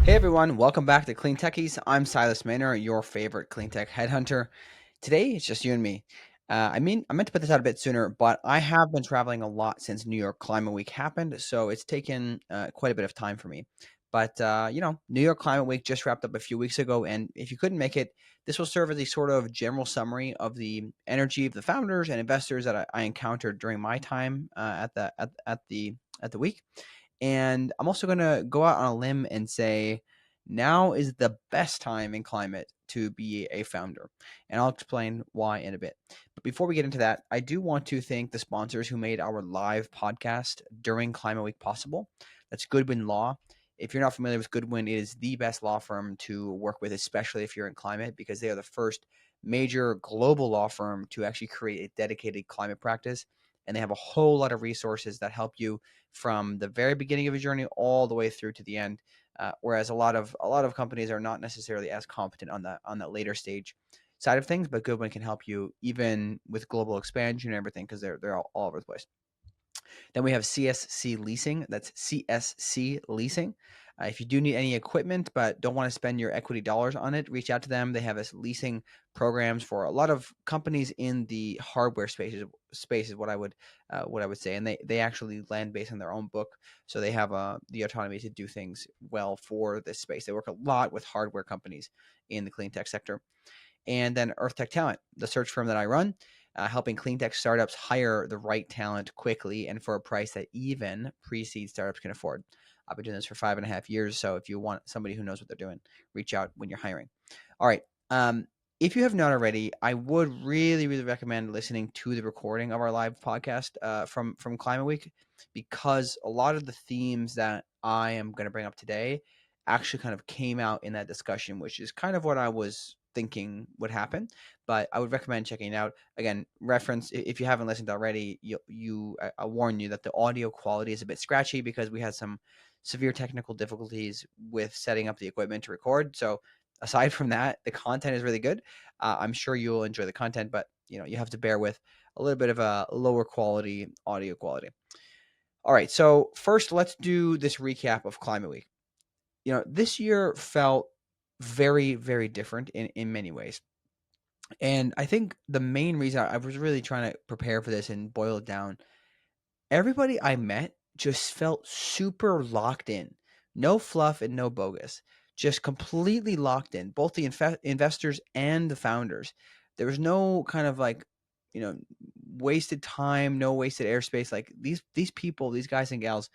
Hey everyone, welcome back to Cleantechies. I'm Silas Mahner, your favorite clean tech headhunter. Today it's just you and me. I meant to put this out a bit sooner, but I have been traveling a lot since New York Climate Week happened, so it's taken quite a bit of time for me. But New York Climate Week just wrapped up a few weeks ago, and if you couldn't make it, this will serve as a sort of general summary of the energy of the founders and investors that I encountered during my time at the week. And I'm also going to go out on a limb and say now is the best time in climate to be a founder. And I'll explain why in a bit. But before we get into that, I do want to thank the sponsors who made our live podcast during Climate Week possible. That's Goodwin Law. If you're not familiar with Goodwin, it is the best law firm to work with, especially if you're in climate, because they are the first major global law firm to actually create a dedicated climate practice. And they have a whole lot of resources that help you from the very beginning of a journey all the way through to the end. Whereas a lot of companies are not necessarily as competent on that later stage side of things, but Goodwin can help you even with global expansion and everything because they're all over the place. Then we have CSC Leasing. That's CSC Leasing. If you do need any equipment but don't want to spend your equity dollars on it, reach out to them. They have this leasing programs for a lot of companies in the hardware space is what I would say, and they actually land based on their own book, so they have the autonomy to do things well for this space. They work a lot with hardware companies in the clean tech sector. And then Earth Tech Talent, the search firm that I run, helping clean tech startups hire the right talent quickly and for a price that even pre-seed startups can afford. I've been doing this for 5.5 years, so if you want somebody who knows what they're doing, reach out when you're hiring. All right. If you have not already, I would really, really recommend listening to the recording of our live podcast from Climate Week, because a lot of the themes that I am going to bring up today actually kind of came out in that discussion, which is kind of what I was thinking would happen. But I would recommend checking it out. Again, reference if you haven't listened already, I warn you that the audio quality is a bit scratchy because we had some severe technical difficulties with setting up the equipment to record. So aside from that, the content is really good. I'm sure you'll enjoy the content, but you have to bear with a little bit of a lower quality audio quality. All right, so first let's do this recap of Climate Week. This year felt very, very different in many ways. And I think the main reason I was really trying to prepare for this and boil it down, everybody I met just felt super locked in. No fluff and no bogus. Just completely locked in, both the investors and the founders. There was no kind of like, you know, wasted time, no wasted airspace. Like these people, these guys and gals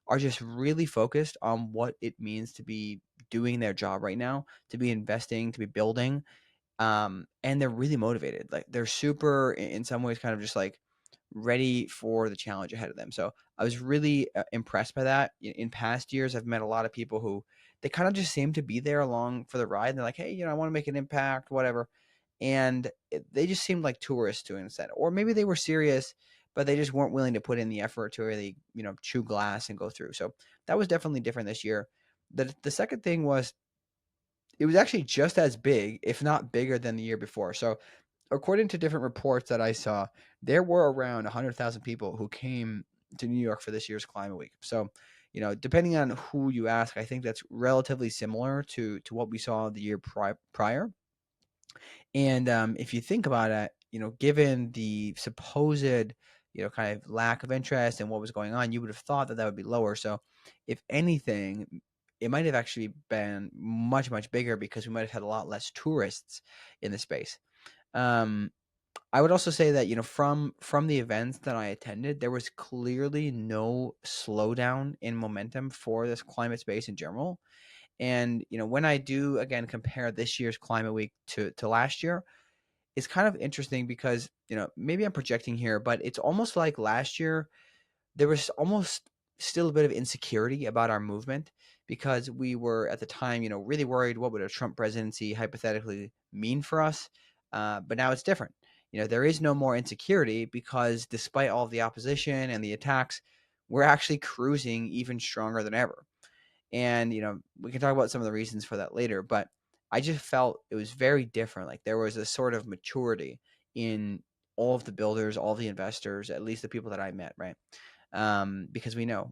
are just really focused on what it means to be doing their job right now, to be investing, to be building. And they're really motivated. Like they're super, in some ways, kind of just like ready for the challenge ahead of them. So I was really impressed by that. In past years, I've met a lot of people who they kind of just seem to be there along for the ride. And they're like, hey, I want to make an impact, whatever. And they just seemed like tourists to an extent, or maybe they were serious, but they just weren't willing to put in the effort to really, chew glass and go through. So that was definitely different this year. The second thing was it was actually just as big, if not bigger, than the year before. So according to different reports that I saw, there were around 100,000 people who came to New York for this year's Climate Week. So, depending on who you ask, I think that's relatively similar to what we saw the year prior. And if you think about it, given the supposed, kind of lack of interest and what was going on, you would have thought that would be lower. So, if anything, it might have actually been much, much bigger because we might have had a lot less tourists in the space. Um, I would also say that from the events that I attended, there was clearly no slowdown in momentum for this climate space in general. And when I do again compare this year's Climate Week to last year, it's kind of interesting because maybe I'm projecting here, but it's almost like last year there was almost still a bit of insecurity about our movement because we were at the time really worried what would a Trump presidency hypothetically mean for us. But now it's different. There is no more insecurity because despite all of the opposition and the attacks, we're actually cruising even stronger than ever. And, we can talk about some of the reasons for that later, but I just felt it was very different. Like there was a sort of maturity in all of the builders, all the investors, at least the people that I met, right? Because we know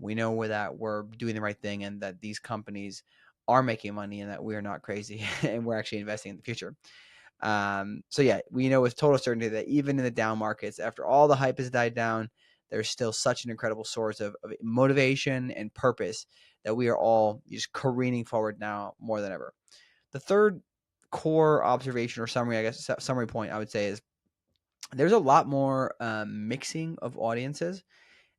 that we're doing the right thing and that these companies are making money and that we're not crazy and we're actually investing in the future. So yeah, we know with total certainty that even in the down markets, after all the hype has died down, there's still such an incredible source of motivation and purpose that we are all just careening forward now more than ever. The third core observation or summary, I guess, summary point I would say is there's a lot more mixing of audiences.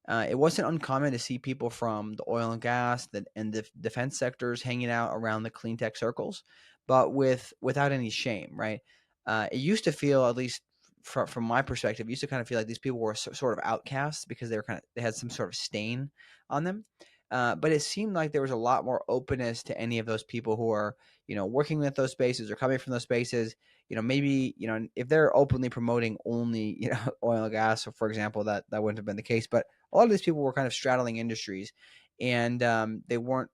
It wasn't uncommon to see people from the oil and gas and the defense sectors hanging out around the clean tech circles, but without any shame, right? It used to feel, at least from my perspective, it used to kind of feel like these people were sort of outcasts because they had some sort of stain on them. But it seemed like there was a lot more openness to any of those people who are, working with those spaces or coming from those spaces. Maybe, if they're openly promoting only, oil and gas, for example, that wouldn't have been the case. But a lot of these people were kind of straddling industries, and they weren't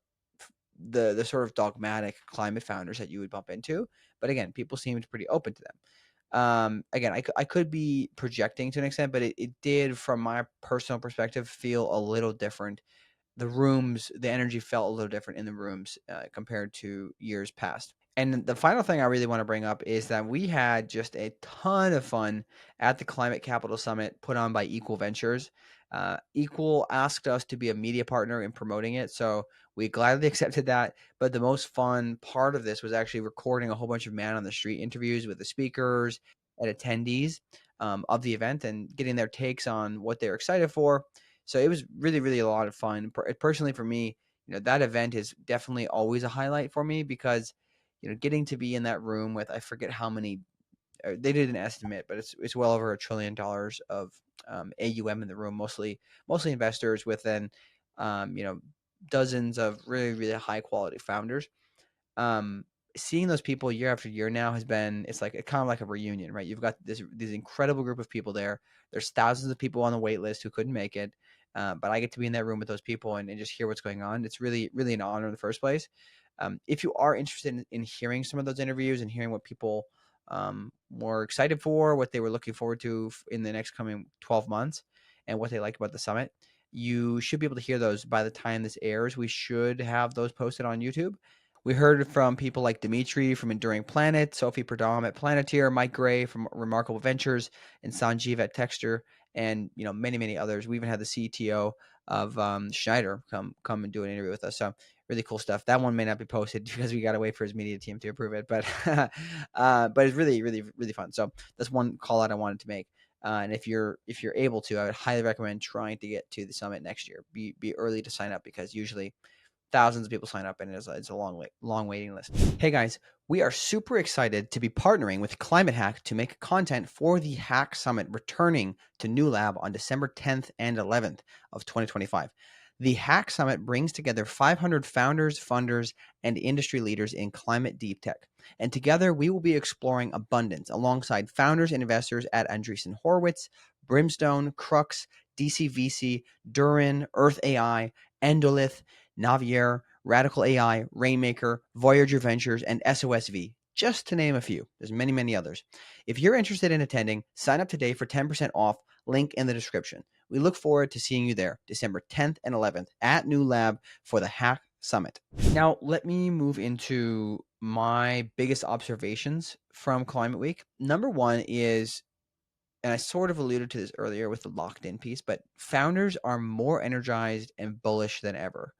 the sort of dogmatic climate founders that you would bump into. But again, people seemed pretty open to them. Again, I could be projecting to an extent, but it did, from my personal perspective, feel a little different. The energy felt a little different in the rooms compared to years past. And the final thing I really want to bring up is that we had just a ton of fun at the Climate Capital Summit put on by Equal Ventures. Equal asked us to be a media partner in promoting it, so we gladly accepted that. But the most fun part of this was actually recording a whole bunch of man on the street interviews with the speakers and attendees of the event and getting their takes on what they're excited for. So it was really, really a lot of fun. Personally, for me, that event is definitely always a highlight for me because getting to be in that room with, I forget how many, they did an estimate, but it's well over $1 trillion of AUM in the room, mostly investors with then, dozens of really, really high quality founders. um, Seeing those people year after year now it's like kind of like a reunion, right? You've got this incredible group of people there. There's thousands of people on the wait list who couldn't make it, but I get to be in that room with those people and just hear what's going on. It's really, really an honor in the first place. If you are interested in hearing some of those interviews and hearing what people were excited for, what they were looking forward to in the next coming 12 months, and what they like about the summit, you should be able to hear those by the time this airs. We should have those posted on YouTube. We heard from people like Dimitri from Enduring Planet, Sophie Pradam at Planeteer, Mike Gray from Remarkable Ventures, and Sanjeev at Texture, and many, many others. We even had the CTO of Schneider come and do an interview with us. So really cool stuff. That one may not be posted because we got to wait for his media team to approve it, but but it's really, really, really fun. So that's one call out I wanted to make. And if you're able to, I would highly recommend trying to get to the summit next year. Be early to sign up because usually thousands of people sign up and it's a long waiting list. Hey guys, we are super excited to be partnering with Climate Hack to make content for the Hack Summit returning to New Lab on December 10th and 11th of 2025. The Hack Summit brings together 500 founders, funders, and industry leaders in climate deep tech. And together we will be exploring abundance alongside founders and investors at Andreessen Horowitz, Brimstone, Crux, DCVC, Durin, Earth AI, Endolith, Navier, Radical AI, Rainmaker, Voyager Ventures, and SOSV, just to name a few. There's many, many others. If you're interested in attending, sign up today for 10% off, link in the description. We look forward to seeing you there December 10th and 11th at New Lab for the Hack Summit. Now, let me move into my biggest observations from Climate Week. Number one is, and I sort of alluded to this earlier with the locked in piece, but founders are more energized and bullish than ever.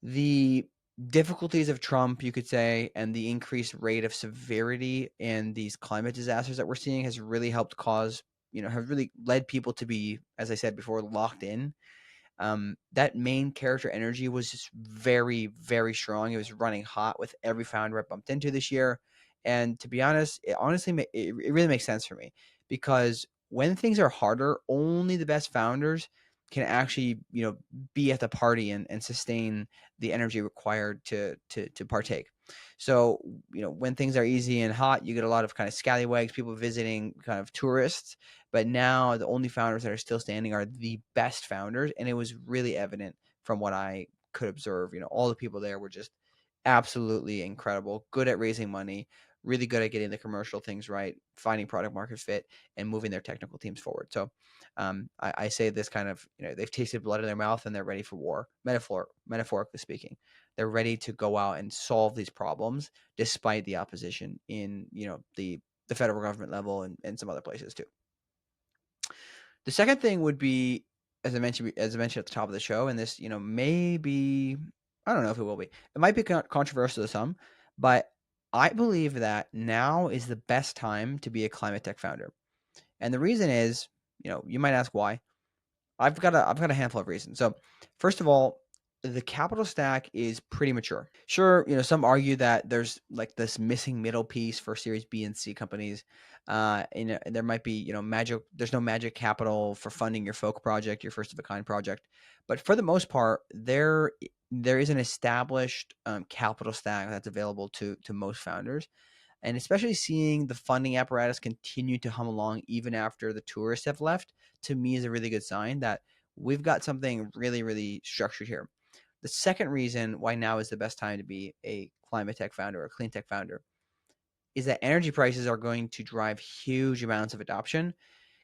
The difficulties of Trump, you could say, and the increased rate of severity in these climate disasters that we're seeing has really helped have really led people to be, as I said before, locked in. That main character energy was just very, very strong. It was running hot with every founder I bumped into this year. And to be honest, it really makes sense for me because when things are harder, only the best founders can actually, be at the party and sustain the energy required to partake. So, when things are easy and hot, you get a lot of kind of scallywags, people visiting, kind of tourists. But now the only founders that are still standing are the best founders. And it was really evident from what I could observe. All the people there were just absolutely incredible, good at raising money, really good at getting the commercial things right, finding product market fit, and moving their technical teams forward. So I say this kind of, they've tasted blood in their mouth and they're ready for war, metaphorically speaking. They're ready to go out and solve these problems despite the opposition in, the federal government level and some other places too. The second thing would be, as I mentioned at the top of the show, and this, maybe, I don't know if it will be. It might be controversial to some, but I believe that now is the best time to be a climate tech founder. And the reason is, you might ask why. I've got a handful of reasons. So, first of all, the capital stack is pretty mature. Sure, some argue that there's like this missing middle piece for Series B and C companies. And there might be, magic. There's no magic capital for funding your folk project, your first of a kind project. But for the most part, there is an established capital stack that's available to most founders, and especially seeing the funding apparatus continue to hum along even after the tourists have left, to me is a really good sign that we've got something really, really structured here. The second reason why now is the best time to be a climate tech founder or a clean tech founder is that energy prices are going to drive huge amounts of adoption.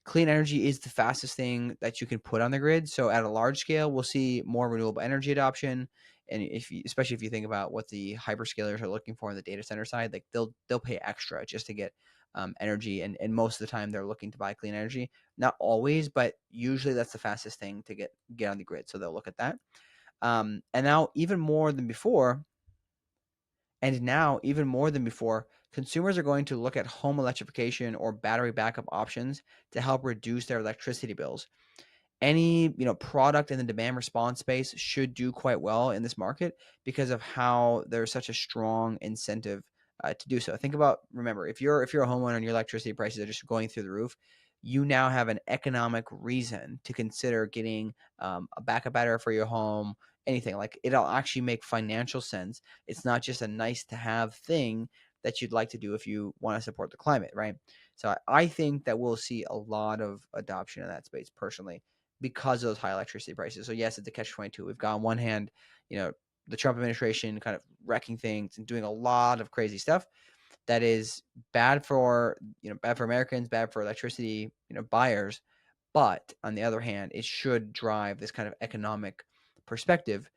Clean energy is the fastest thing that you can put on the grid. So at a large scale, we'll see more renewable energy adoption. And especially if you think about what the hyperscalers are looking for in the data center side, like they'll pay extra just to get energy. And most of the time they're looking to buy clean energy. Not always, but usually that's the fastest thing to get on the grid. So they'll look at that. And now even more than before, consumers are going to look at home electrification or battery backup options to help reduce their electricity bills. Any product in the demand response space should do quite well in this market because of how there's such a strong incentive to do so. Remember, if you're a homeowner and your electricity prices are just going through the roof, you now have an economic reason to consider getting a backup battery for your home. Anything like it'll actually make financial sense. It's not just a nice to have thing that you'd like to do if you want to support the climate, right? So I think that we'll see a lot of adoption in that space personally because of those high electricity prices. So yes, it's a catch 22. We've got on one hand, the Trump administration kind of wrecking things and doing a lot of crazy stuff that is bad for Americans, bad for electricity, buyers. But on the other hand, it should drive this kind of economic perspective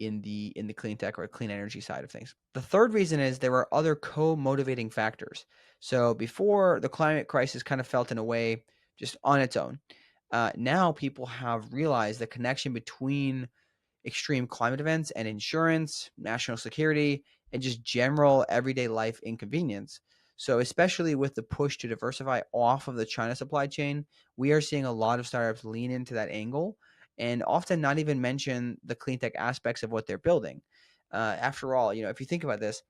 in the clean tech or clean energy side of things. The third reason is there are other co-motivating factors. So before, the climate crisis kind of felt in a way just on its own. Now people have realized the connection between extreme climate events and insurance, national security, and just general everyday life inconvenience. So, especially with the push to diversify off of the China supply chain, we are seeing a lot of startups lean into that angle and often not even mention the clean tech aspects of what they're building. After all, if you think about this,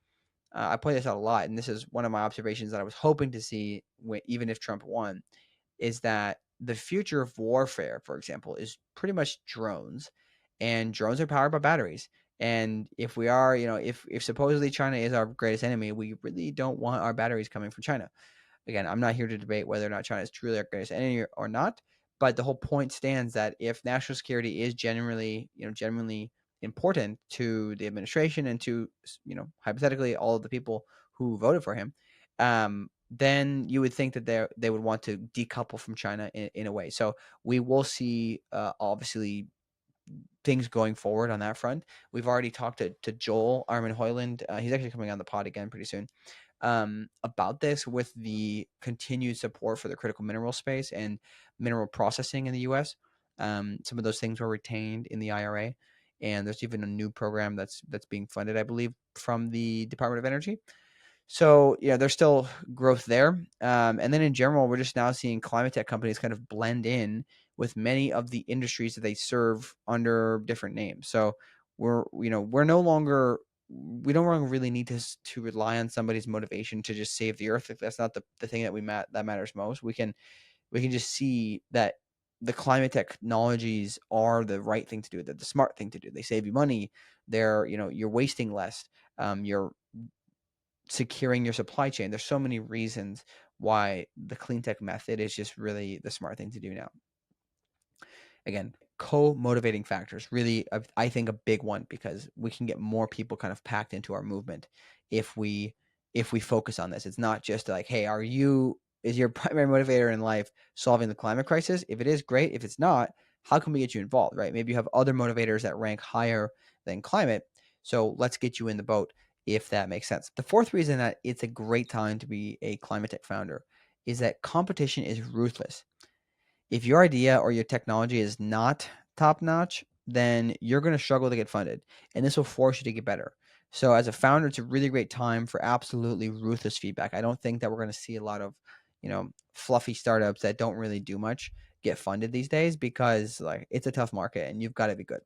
I point this out a lot, and this is one of my observations that I was hoping to see even if Trump won, is that the future of warfare, for example, is pretty much drones, and drones are powered by batteries. And if we are, if supposedly China is our greatest enemy, we really don't want our batteries coming from China. Again, I'm not here to debate whether or not China is truly our greatest enemy or not, but the whole point stands that if national security is genuinely important to the administration and to, hypothetically all of the people who voted for him, then you would think that they would want to decouple from China in a way. So we will see, obviously, things going forward on that front. We've already talked to Joel Armin Hoyland. He's actually coming on the pod again pretty soon, about this with the continued support for the critical mineral space and mineral processing in the U.S. Some of those things were retained in the IRA, and there's even a new program that's being funded, I believe, from the Department of Energy. So there's still growth there, and then in general, we're just now seeing climate tech companies kind of blend in with many of the industries that they serve under different names. So we're no longer we don't really need to rely on somebody's motivation to just save the earth. If that's not the thing that matters most, we can just see that the climate technologies are the right thing to do. They're the smart thing to do. They save you money. You're wasting less. You're securing your supply chain. There's so many reasons why the clean tech method is just really the smart thing to do now. Again, co-motivating factors, really, I think a big one, because we can get more people kind of packed into our movement if we if we focus on this. It's not just like, hey, is your primary motivator in life solving the climate crisis? If it is, great. If it's not, how can we get you involved, right? Maybe you have other motivators that rank higher than climate. So let's get you in the boat if that makes sense. The fourth reason that it's a great time to be a climate tech founder is that competition is ruthless. If your idea or your technology is not top notch, then you're going to struggle to get funded, and this will force you to get better. So, as a founder, it's a really great time for absolutely ruthless feedback. I don't think that we're going to see a lot of, fluffy startups that don't really do much get funded these days because like it's a tough market and you've got to be good.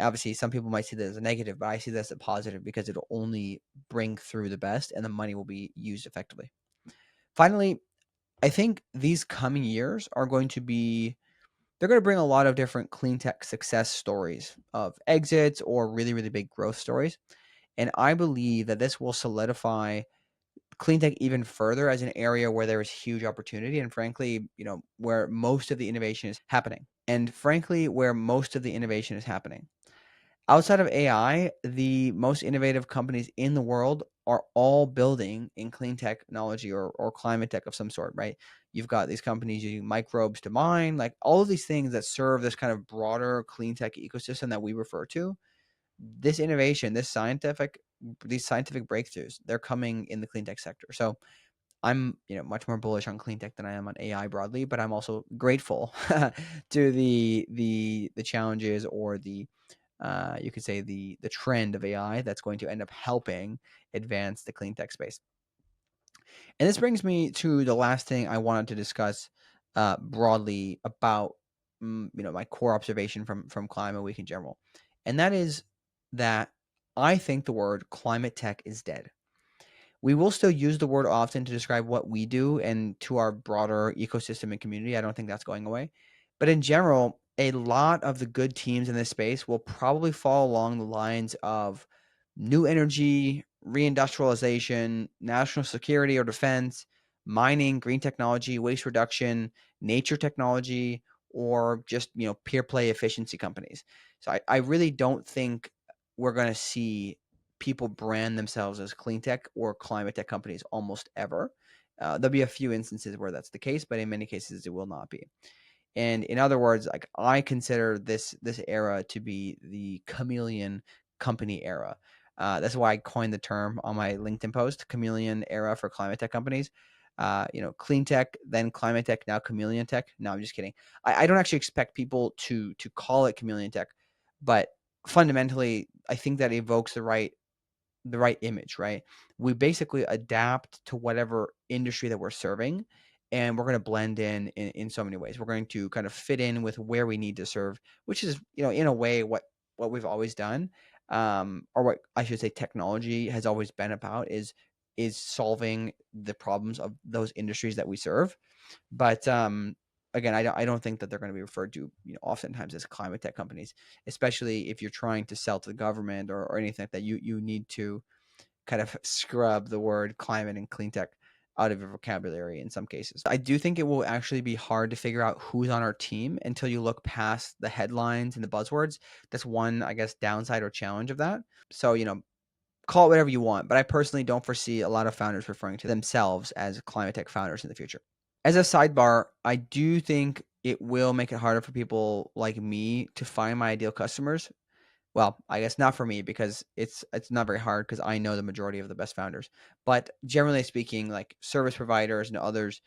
Obviously, some people might see that as a negative, but I see this as a positive because it'll only bring through the best and the money will be used effectively. Finally, I think these coming years are going to be they're going to bring a lot of different clean tech success stories of exits or really, really big growth stories. And I believe that this will solidify clean tech even further as an area where there is huge opportunity and frankly, where most of the innovation is happening. And frankly, where most of the innovation is happening. Outside of AI, the most innovative companies in the world are all building in clean technology or climate tech of some sort, right? You've got these companies using microbes to mine, like all of these things that serve this kind of broader clean tech ecosystem that we refer to. This innovation, these scientific breakthroughs, they're coming in the clean tech sector. So I'm, much more bullish on clean tech than I am on AI broadly, but I'm also grateful to the challenges or the you could say the trend of AI that's going to end up helping advance the clean tech space. And this brings me to the last thing I wanted to discuss broadly about my core observation from Climate Week in general, and that is that I think the word climate tech is dead. We will still use the word often to describe what we do and to our broader ecosystem and community. I don't think that's going away. But in general, a lot of the good teams in this space will probably fall along the lines of new energy, reindustrialization, national security or defense, mining, green technology, waste reduction, nature technology, or just peer play efficiency companies. So I really don't think we're going to see people brand themselves as clean tech or climate tech companies almost ever. There'll be a few instances where that's the case, but in many cases it will not be. And in other words, like I consider this era to be the chameleon company era. That's why I coined the term on my LinkedIn post, chameleon era for climate tech companies. Clean tech, then climate tech, now chameleon tech. No, I'm just kidding. I don't actually expect people to call it chameleon tech, but fundamentally, I think that evokes the right image, right? We basically adapt to whatever industry that we're serving, and we're going to blend in so many ways. We're going to kind of fit in with where we need to serve, which is, in a way, what we've always done, or what I should say, technology has always been about is solving the problems of those industries that we serve. But again, I don't think that they're going to be referred to, oftentimes as climate tech companies, especially if you're trying to sell to the government or anything like that. You need to kind of scrub the word climate and clean tech out of your vocabulary in some cases. I do think it will actually be hard to figure out who's on our team until you look past the headlines and the buzzwords. That's one, I guess, downside or challenge of that. So, call it whatever you want, but I personally don't foresee a lot of founders referring to themselves as climate tech founders in the future. As a sidebar, I do think it will make it harder for people like me to find my ideal customers. Well, I guess not for me because it's not very hard because I know the majority of the best founders. But generally speaking, like service providers and others,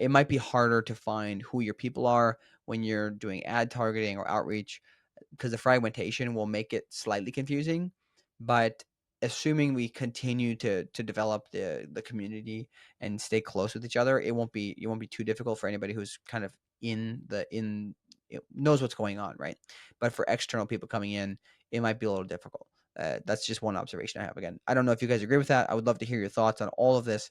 it might be harder to find who your people are when you're doing ad targeting or outreach because the fragmentation will make it slightly confusing. But assuming we continue to develop the community and stay close with each other, it won't be too difficult for anybody who's kind of in it knows what's going on, right? But for external people coming in, it might be a little difficult. That's just one observation I have. Again, I don't know if you guys agree with that. I would love to hear your thoughts on all of this.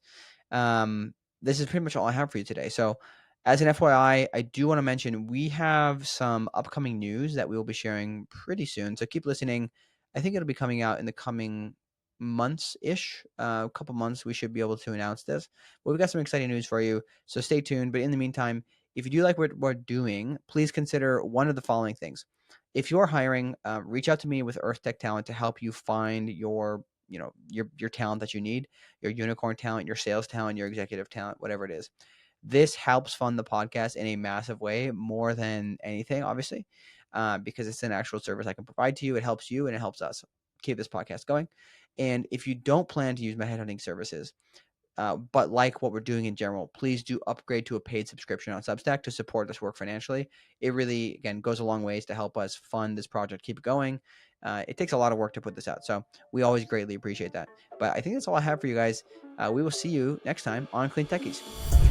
This is pretty much all I have for you today. So, as an FYI, I do want to mention we have some upcoming news that we will be sharing pretty soon. So keep listening. I think it'll be coming out in the coming months ish. A couple months, we should be able to announce this. But we've got some exciting news for you. So stay tuned. But in the meantime, if you do like what we're doing, please consider one of the following things. If you're hiring, reach out to me with Earth Tech Talent to help you find your your talent that you need, your unicorn talent, your sales talent, your executive talent, whatever it is. This helps fund the podcast in a massive way, more than anything, obviously, because it's an actual service I can provide to you. It helps you and it helps us keep this podcast going. And if you don't plan to use my headhunting services, but like what we're doing in general, please do upgrade to a paid subscription on Substack to support this work financially. It really, again, goes a long ways to help us fund this project, keep it going. It takes a lot of work to put this out, so we always greatly appreciate that. But I think that's all I have for you guys. We will see you next time on Clean Techies.